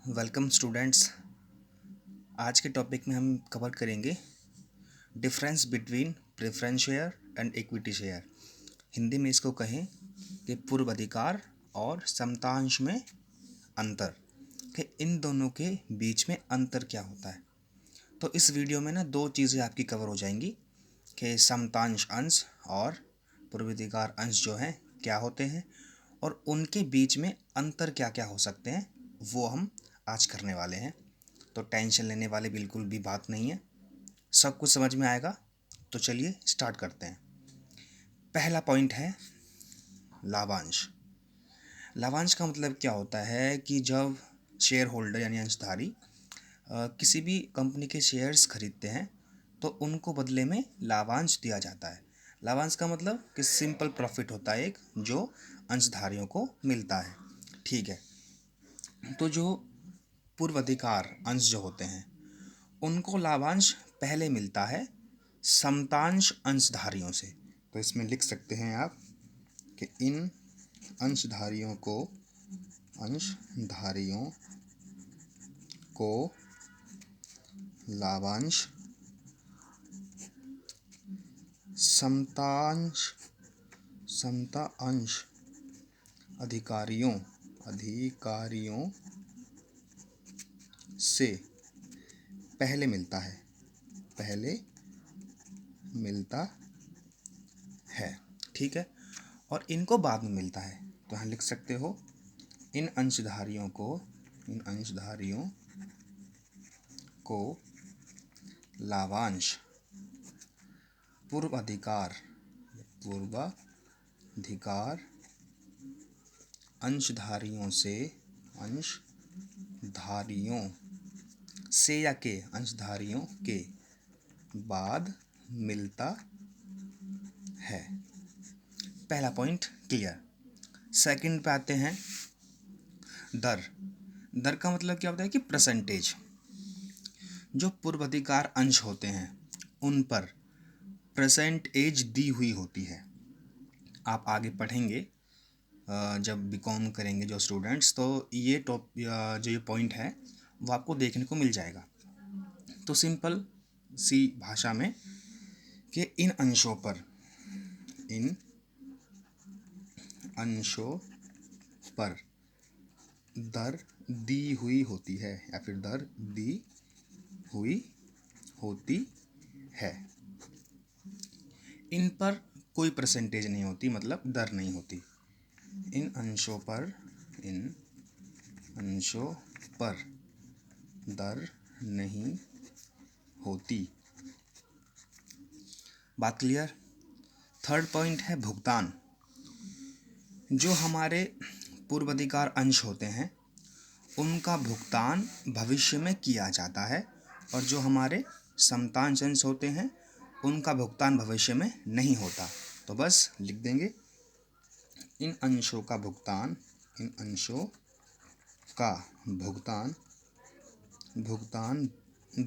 Welcome students. आज के topic में हम कवर करेंगे difference between preference share and equity share. Hindi में इसको कहें कि पूर्व अधिकार और समतांश में अंतर, कि इन दोनों के बीच में अंतर क्या होता है। तो इस वीडियो में ना दो चीज़ें आपकी कवर हो जाएंगी कि समतांश अंश और पूर्व अधिकार अंश जो हैं क्या होते हैं और उनके बीच में अंतर क्या क्या हो सकते हैं, वो हम आज करने वाले हैं। तो टेंशन लेने वाले बिल्कुल भी बात नहीं है, सब कुछ समझ में आएगा। तो चलिए स्टार्ट करते हैं। पहला पॉइंट है लाभांश। लाभांश का मतलब क्या होता है कि जब शेयर होल्डर यानी अंशधारी किसी भी कंपनी के शेयर्स खरीदते हैं तो उनको बदले में लाभांश दिया जाता है। लाभांश का मतलब कि सिंपल प्रॉफिट होता है एक, जो अंशधारियों को मिलता है। ठीक है, तो जो पूर्व अधिकार अंश जो होते हैं उनको लाभांश पहले मिलता है समतांश अंशधारियों से। तो इसमें लिख सकते हैं आप कि इन अंशधारियों को लाभांश समता अंश अधिकारियों से पहले मिलता है। ठीक है, और इनको बाद में मिलता है। तो यहाँ लिख सकते हो इन अंशधारियों को लाभांश पूर्व अधिकार अंशधारियों के बाद मिलता है। पहला पॉइंट क्लियर। सेकंड पे आते हैं दर का मतलब क्या होता है कि परसेंटेज। जो पूर्व अधिकार अंश होते हैं उन पर परसेंटेज दी हुई होती है। आप आगे पढ़ेंगे जब बीकॉम करेंगे जो स्टूडेंट्स, तो ये जो ये पॉइंट है वो आपको देखने को मिल जाएगा। तो सिंपल सी भाषा में कि इन अंशों पर दर दी हुई होती है या फिर दर दी हुई होती है। इन पर कोई परसेंटेज नहीं होती, मतलब दर नहीं होती। इन अंशों पर दर नहीं होती। बात क्लियर। थर्ड पॉइंट है भुगतान। जो हमारे पूर्व अधिकार अंश होते हैं उनका भुगतान भविष्य में किया जाता है, और जो हमारे समतांश अंश होते हैं उनका भुगतान भविष्य में नहीं होता। तो बस लिख देंगे इन अंशों का भुगतान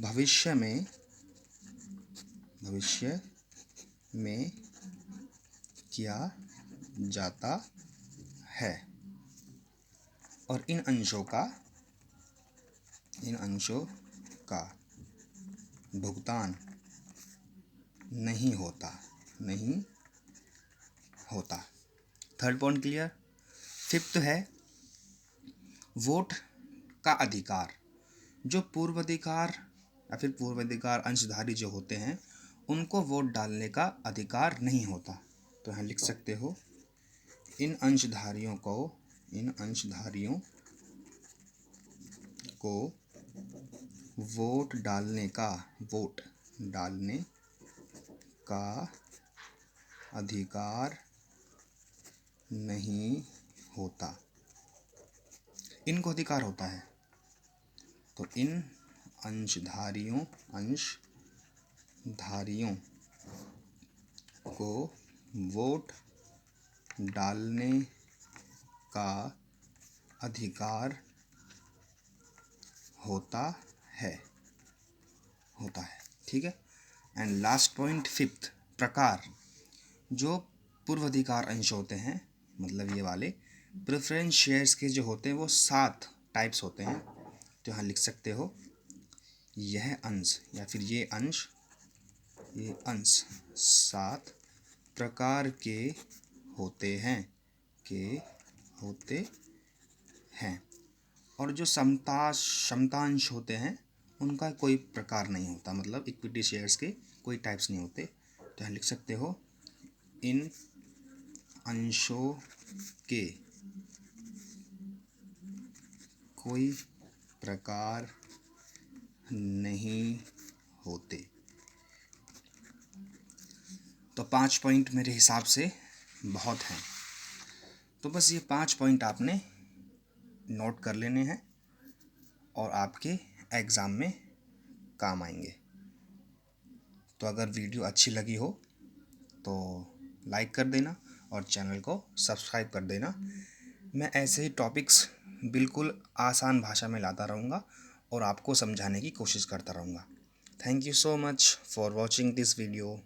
भविष्य में किया जाता है, और इन अंशों का भुगतान नहीं होता। Third point clear. फिफ्थ है वोट का अधिकार। जो पूर्व अधिकार या फिर पूर्व अधिकार अंशधारी जो होते हैं उनको वोट डालने का अधिकार नहीं होता। तो यहाँ लिख सकते हो इन अंशधारियों को वोट डालने का अधिकार नहीं होता। इनको अधिकार होता है। तो इन अंशधारियों को वोट डालने का अधिकार होता है। ठीक है। एंड लास्ट पॉइंट फिफ्थ प्रकार। जो पूर्व अधिकार अंश होते हैं, मतलब ये वाले प्रेफरेंस शेयर्स के जो होते हैं वो 7 टाइप्स होते हैं। तो यहाँ लिख सकते हो यह अंश या फिर ये अंश 7 प्रकार के होते हैं और जो समतांश होते हैं उनका कोई प्रकार नहीं होता, मतलब इक्विटी शेयर्स के कोई टाइप्स नहीं होते। तो यहाँ लिख सकते हो इन अंशों के कोई प्रकार नहीं होते। तो 5 पॉइंट मेरे हिसाब से बहुत हैं। तो बस ये 5 पॉइंट आपने नोट कर लेने हैं और आपके एग्ज़ाम में काम आएंगे। तो अगर वीडियो अच्छी लगी हो तो लाइक कर देना और चैनल को सब्सक्राइब कर देना। मैं ऐसे ही टॉपिक्स बिल्कुल आसान भाषा में लाता रहूँगा और आपको समझाने की कोशिश करता रहूँगा। Thank you so much for watching this video.